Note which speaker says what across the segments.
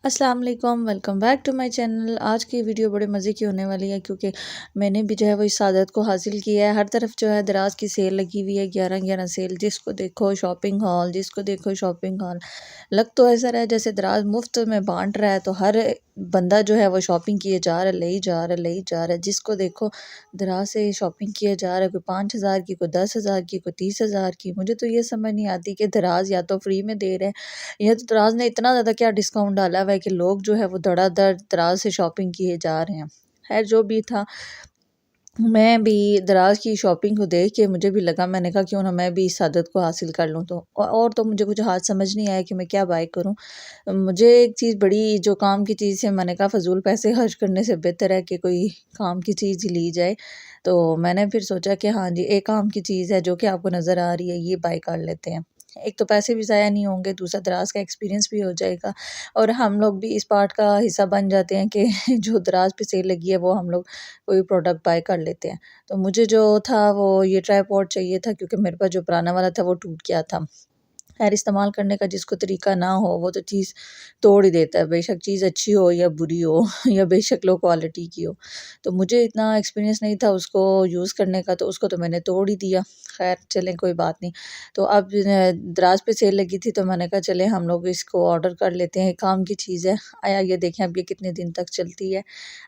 Speaker 1: अस्सलाम वालेकुम, welcome back to my channel. आज की वीडियो बड़े मज़े की होने वाली है क्योंकि मैंने भी जो है वो इस सादत को हासिल किया है। हर तरफ जो है दराज की सेल लगी हुई है, 11-11 सेल, जिसको देखो शॉपिंग हॉल, जिसको देखो शॉपिंग हॉल। लग तो ऐसा रहा है जैसे दराज मुफ्त में बांट रहा है, तो हर बंदा जो है वो शॉपिंग किए जा रहा है, ले ही जा रहा है, ले ही जा रहा है। जिसको देखो दराज से शॉपिंग किए जा रहा है, कोई 5,000 की, कोई 10,000 की, कोई 30,000 की। मुझे तो ये समझ नहीं आती कि दराज या तो फ्री में दे रहे हैं, ये तो दराज ने इतना ज़्यादा क्या डिस्काउंट डाला हुआ है कि लोग जो है वो धड़ाधड़ दराज से शॉपिंग किए जा रहे हैं। खैर जो भी था, मैं भी दराज की शॉपिंग को देख के मुझे भी लगा, मैंने कहा क्यों ना मैं भी इस आदत को हासिल कर लूँ। तो और तो मुझे कुछ हाथ समझ नहीं आया कि मैं क्या बाय करूँ। मुझे एक चीज़ बड़ी जो काम की चीज़ है, मैंने कहा फ़िज़ूल पैसे खर्च करने से बेहतर है कि कोई काम की चीज़ ही ली जाए। तो मैंने फिर सोचा कि हाँ जी, एक काम की चीज़ है जो कि आपको नज़र आ रही है, ये बाय कर लेते हैं। एक तो पैसे भी ज़ाया नहीं होंगे, दूसरा दराज का एक्सपीरियंस भी हो जाएगा और हम लोग भी इस पार्ट का हिस्सा बन जाते हैं कि जो दराज पे सेल लगी है वो हम लोग कोई प्रोडक्ट बाय कर लेते हैं। तो मुझे जो था वो ये ट्राइपॉड चाहिए था क्योंकि मेरे पास जो पुराना वाला था वो टूट गया था। खैर इस्तेमाल करने का जिसको तरीका ना हो वो तो चीज़ तोड़ ही देता है, बेशक चीज़ अच्छी हो या बुरी हो या बेशक लो क्वालिटी की हो। तो मुझे इतना एक्सपीरियंस नहीं था उसको यूज़ करने का, तो उसको तो मैंने तोड़ ही दिया। खैर चलें कोई बात नहीं। तो अब दराज पे सेल लगी थी तो मैंने कहा चलें हम लोग इसको ऑर्डर कर लेते हैं, काम की चीज़ है। आया ये देखें अब ये कितने दिन तक चलती है,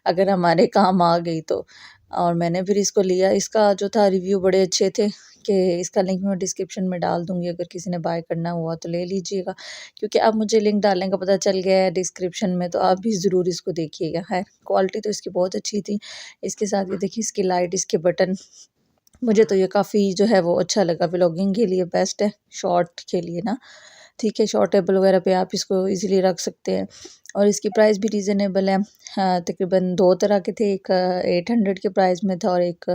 Speaker 1: अगर हमारे काम आ गई तो। और मैंने फिर इसको लिया, इसका जो था रिव्यू बड़े अच्छे थे कि इसका लिंक मैं डिस्क्रिप्शन में डाल दूँगी, अगर किसी ने बाय करना हुआ तो ले लीजिएगा। क्योंकि अब मुझे लिंक डालने का पता चल गया है डिस्क्रिप्शन में, तो आप भी ज़रूर इसको देखिएगा। खैर क्वालिटी तो इसकी बहुत अच्छी थी। इसके साथ ये देखिए इसकी लाइट, इसके बटन, मुझे तो ये काफ़ी जो है वो अच्छा लगा। व्लॉगिंग के लिए बेस्ट है, शॉर्ट के लिए ना, ठीक है, शॉर्ट टेबल वगैरह पे आप इसको इजीली रख सकते हैं। और इसकी प्राइस भी रीज़नेबल है। हाँ, तकरीबन 2 तरह के थे, एक 800 के प्राइस में था और एक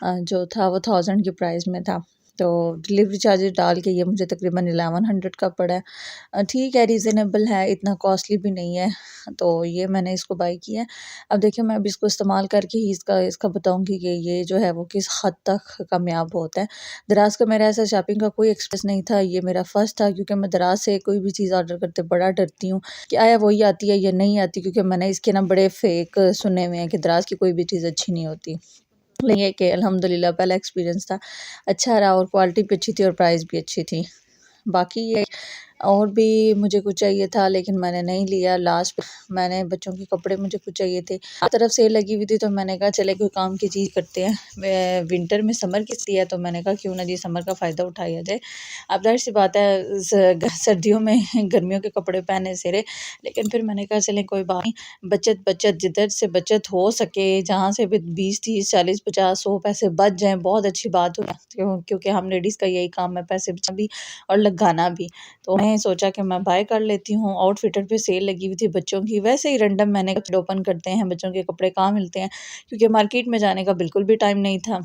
Speaker 1: जो था वो 1000 के प्राइस में था। तो डिलीवरी चार्जेस डाल के ये मुझे तकरीबन 1100 का पड़ा है। ठीक है, रीज़नेबल है, इतना कॉस्टली भी नहीं है। तो ये मैंने इसको बाय किया है। अब देखिए मैं अब इसको इस्तेमाल करके ही इसका इसका बताऊँगी कि ये जो है वो किस हद तक कामयाब होता है। दराज का मेरा ऐसा शॉपिंग का कोई एक्सपीरियंस नहीं था, ये मेरा फर्स्ट था क्योंकि मैं दराज से कोई भी चीज़ ऑर्डर करते बड़ा डरती हूँ कि आया वही आती है या नहीं आती, क्योंकि मैंने इसके ना बड़े फेक सुने हुए हैं कि दराज की कोई भी चीज़ अच्छी नहीं होती। लेकिन ये कि अल्हम्दुलिल्लाह पहला एक्सपीरियंस था, अच्छा रहा और क्वालिटी भी अच्छी थी और प्राइस भी अच्छी थी। बाकी ये और भी मुझे कुछ चाहिए था लेकिन मैंने नहीं लिया। लास्ट पे मैंने बच्चों के कपड़े मुझे कुछ चाहिए थे, हर तरफ सेल लगी हुई थी, तो मैंने कहा चले कोई काम की चीज़ करते हैं। विंटर में समर की सी है तो मैंने कहा क्यों ना जी समर का फ़ायदा उठाया जाए। अब ज़ाहिर सी बात है सर्दियों में गर्मियों के कपड़े पहने से रहे, लेकिन फिर मैंने कहा चलें कोई बात नहीं, बचत बचत जिधर से बचत हो सके, जहाँ से भी 20 30 40 50 100 पैसे बच जाएँ बहुत अच्छी बात हो। क्योंकि हम लेडीज़ का यही काम है, पैसे बचाना भी और लगाना भी। तो मैंने सोचा कि मैं बाय कर लेती हूँ। आउटफिटर पे सेल लगी हुई थी बच्चों की, वैसे ही रैंडम मैंने ओपन करते हैं बच्चों के कपड़े कहाँ मिलते हैं, क्योंकि मार्केट में जाने का बिल्कुल भी टाइम नहीं था।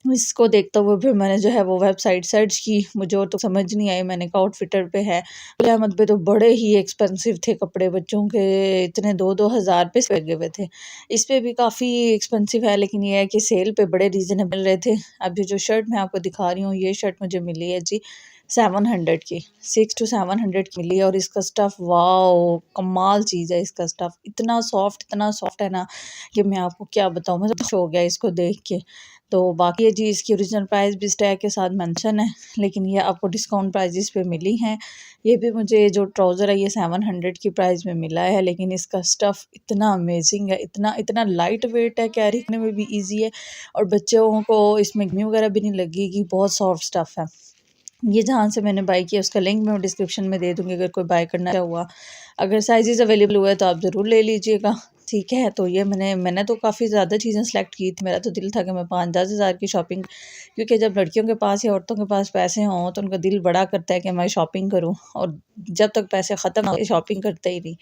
Speaker 1: इसको देखते हुए फिर मैंने जो है वो वेबसाइट सर्च की, मुझे और तो समझ नहीं आई, मैंने कहा आउटफिटर पे है। अहमद पे तो बड़े ही एक्सपेंसिव थे कपड़े बच्चों के, इतने 2-2 हज़ार पे लगे हुए थे। इस पे भी काफ़ी एक्सपेंसिव है, लेकिन ये है कि सेल पे बड़े रीज़नेबल रहे थे। अब ये जो शर्ट मैं आपको दिखा रही हूँ, ये शर्ट मुझे मिली है जी 700 की, 6 टू 700 की मिली है और इसका स्टफ़ वाओ! कमाल चीज़ है इसका स्टफ़, इतना सॉफ्ट है ना कि मैं आपको क्या बताऊँ, मैं तो खुश हो गया इसको देख के। तो बाकी ये जी इसकी ओरिजिनल प्राइस भी इस टैग के साथ मेंशन है, लेकिन ये आपको डिस्काउंट प्राइसेस पे मिली हैं। ये भी मुझे जो ट्राउज़र है ये 700 की प्राइस में मिला है, लेकिन इसका स्टफ़ इतना अमेज़िंग है, इतना इतना लाइट वेट है, कैरी करने में भी ईज़ी है और बच्चों को इसमें गर्मी वगैरह भी नहीं लगेगी, बहुत सॉफ्ट स्टफ़ है। ये जहाँ से मैंने बाय किया उसका लिंक मैं डिस्क्रिप्शन में दे दूँगी, अगर कोई बाय करना हुआ। अगर साइज़ेज़ अवेलेबल हुए तो आप ज़रूर ले लीजिएगा, ठीक है। तो ये मैंने तो काफ़ी ज़्यादा चीज़ें सेलेक्ट की थी, मेरा तो दिल था कि मैं 5-10 हज़ार की शॉपिंग, क्योंकि जब लड़कियों के पास या औरतों के पास पैसे हों तो उनका दिल बड़ा करता है कि मैं शॉपिंग करूँ, और जब तक पैसे ख़त्म हो शॉपिंग करते ही नहीं।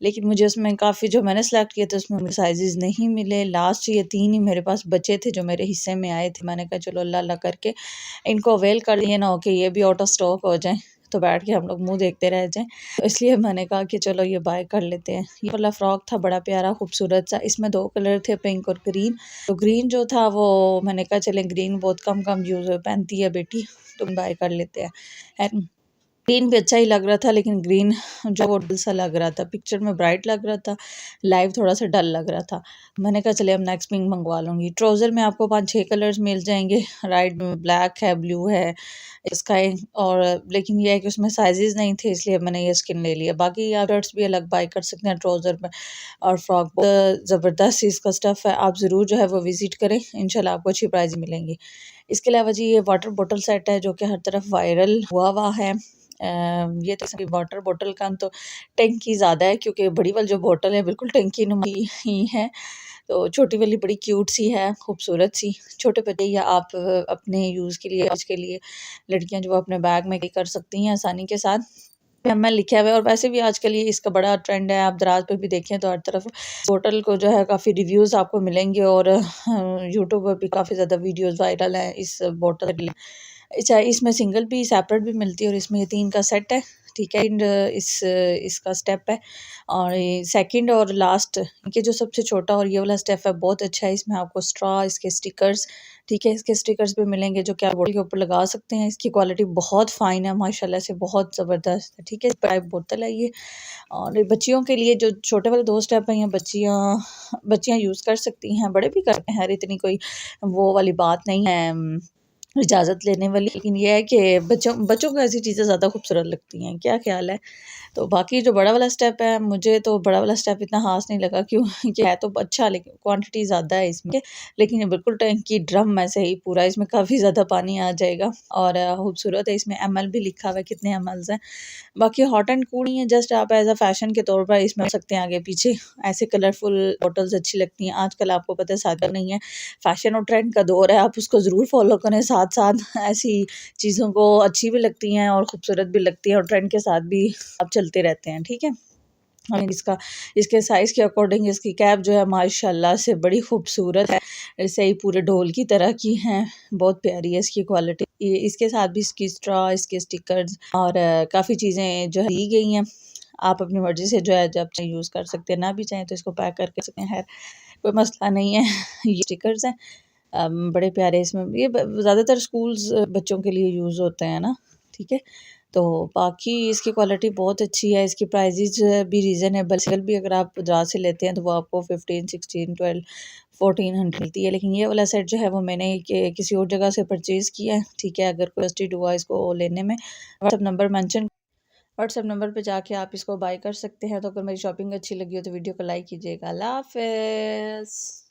Speaker 1: लेकिन मुझे उसमें काफ़ी जो मैंने सेलेक्ट किए थे उसमें मुझे साइज़ेज़ नहीं मिले, लास्ट ये 3 ही मेरे पास बचे थे जो मेरे हिस्से में आए थे। मैंने कहा चलो अल्लाह अल्लाह करके इनको अवेल कर लिए, ना हो कि ये भी आउट ऑफ स्टॉक हो जाएँ, तो बैठ के हम लोग मुँह देखते रह जाएँ। तो इसलिए मैंने कहा कि चलो ये बाय कर लेते हैं। ये वाला फ्रॉक था बड़ा प्यारा खूबसूरत सा, इसमें 2 कलर थे, पिंक और ग्रीन। तो ग्रीन जो था वो मैंने कहा चलें ग्रीन बहुत कम-कम यूज़ पहनती है बेटी, तो बाय कर लेते हैं। ग्रीन भी अच्छा ही लग रहा था, लेकिन ग्रीन जो वो डल सा लग रहा था, पिक्चर में ब्राइट लग रहा था, लाइव थोड़ा सा डल लग रहा था। मैंने कहा चले अब नेक्स्ट पिंक मंगवा लूँगी। ट्राउज़र में आपको 5-6 कलर्स मिल जाएंगे, राइट ब्लैक है, ब्लू है, स्काई, और लेकिन ये है कि उसमें साइजेस नहीं थे, इसलिए मैंने ये स्किन ले लिया। बाकी आप शर्ट्स भी अलग बाई कर सकते हैं ट्राउज़र में, और फ्रॉक ज़बरदस्त इसका स्टफ़ है, आप ज़रूर जो है वो विज़िट करें, इंशाल्लाह आपको अच्छी प्राइस मिलेंगी। इसके अलावा जी ये वाटर बॉटल सेट है जो कि हर तरफ वायरल हुआ हुआ है। ये तो वाटर बॉटल का तो टंकी ज़्यादा है, क्योंकि बड़ी वाली जो बॉटल है बिल्कुल टंकी नुमा ही है, तो छोटी वाली बड़ी क्यूट सी है, खूबसूरत सी। छोटे बच्चे या आप अपने यूज़ के लिए, आज के लिए लड़कियां जो अपने बैग में कर सकती हैं आसानी के साथ। एमएल लिखा हुआ है, और वैसे भी आजकल ये इसका बड़ा ट्रेंड है, आप दराज पे भी देखें तो हर तरफ होटल को जो है काफ़ी रिव्यूज़ आपको मिलेंगे, और यूट्यूब पर भी काफ़ी ज़्यादा वीडियोज़ वायरल हैं इस बोतल के लिए। अच्छा, इसमें सिंगल भी सेपरेट भी मिलती है, और इसमें ये 3 का सेट है, ठीक है। एंड इसका स्टेप है, और सेकंड और लास्ट ये जो सबसे छोटा और ये वाला स्टेप है बहुत अच्छा है। इसमें आपको स्ट्रॉ, इसके स्टिकर्स, ठीक है, इसके स्टिकर्स भी मिलेंगे जो कि आप बोतल के ऊपर लगा सकते हैं। इसकी क्वालिटी बहुत फ़ाइन है माशाल्लाह से, बहुत ज़बरदस्त है, ठीक है। पाइप बोतल है ये, और बच्चियों के लिए जो छोटे वाले 2 स्टेप हैं, ये बच्चियाँ बच्चियाँ यूज़ कर सकती हैं, बड़े भी करते हैं, इतनी कोई वो वाली बात नहीं है इजाज़त लेने वाली। लेकिन ये है कि बच्चों बच्चों को ऐसी चीज़ें ज़्यादा खूबसूरत लगती हैं, क्या ख़्याल है? तो बाकी जो बड़ा वाला स्टेप है, मुझे तो बड़ा वाला स्टेप इतना ख़ास नहीं लगा, क्यों कि है तो अच्छा, लेकिन क्वांटिटी ज़्यादा है इसमें, लेकिन ये बिल्कुल टंकी ड्रम में से ही पूरा, इसमें काफ़ी ज़्यादा पानी आ जाएगा, और खूबसूरत है। इसमें एमएल भी लिखा हुआ है, कितने एमएल्स हैं। बाकी हॉट एंड कूल नहीं है, जस्ट आप एज़ अ फैशन के तौर पर इसमें रख सकते हैं आगे पीछे, ऐसे कलरफुल बॉटल्स अच्छी लगती हैं। आजकल आपको पता है सादा नहीं है, फैशन और ट्रेंड का दौर है, आप उसको ज़रूर फॉलो करें, साथ-साथ ऐसी चीज़ों को अच्छी भी लगती हैं और खूबसूरत भी लगती हैं, और ट्रेंड के साथ भी आप चलते रहते हैं, ठीक है। और इसके साइज़ के अकॉर्डिंग इसकी कैप जो है माशाल्लाह से बड़ी खूबसूरत है, ऐसे ही पूरे ढोल की तरह की हैं, बहुत प्यारी है इसकी क्वालिटी। ये इसके साथ भी इसकी स्ट्रॉ, इसके स्टिकर्स और काफ़ी चीज़ें जो है दी गई हैं। आप अपनी मर्ज़ी से जो है जब चाहे यूज़ कर सकते हैं, ना भी चाहें तो इसको पैक करके सकते हैं, खैर कोई मसला नहीं है। ये स्टिकर्स हैं, बड़े प्यारे, इसमें ये ज़्यादातर स्कूल्स बच्चों के लिए यूज़ होते हैं ना, ठीक है। तो बाकी इसकी क्वालिटी बहुत अच्छी है, इसकी प्राइजेज़ भी रीज़नेबल, सेल भी अगर आप बाज़ार से लेते हैं तो वो आपको 15, 16, 12, 1400 मिलती है। लेकिन ये वाला सेट जो है वो मैंने किसी और जगह से परचेज़ किया है, ठीक है। अगर कोई इंटरेस्टेड हुआ इसको लेने में, व्हाट्सएप नंबर पे जाके आप इसको बाय कर सकते हैं। तो अगर मेरी शॉपिंग अच्छी लगी हो तो वीडियो को लाइक कीजिएगा। अल्लाह हाफ़िज़।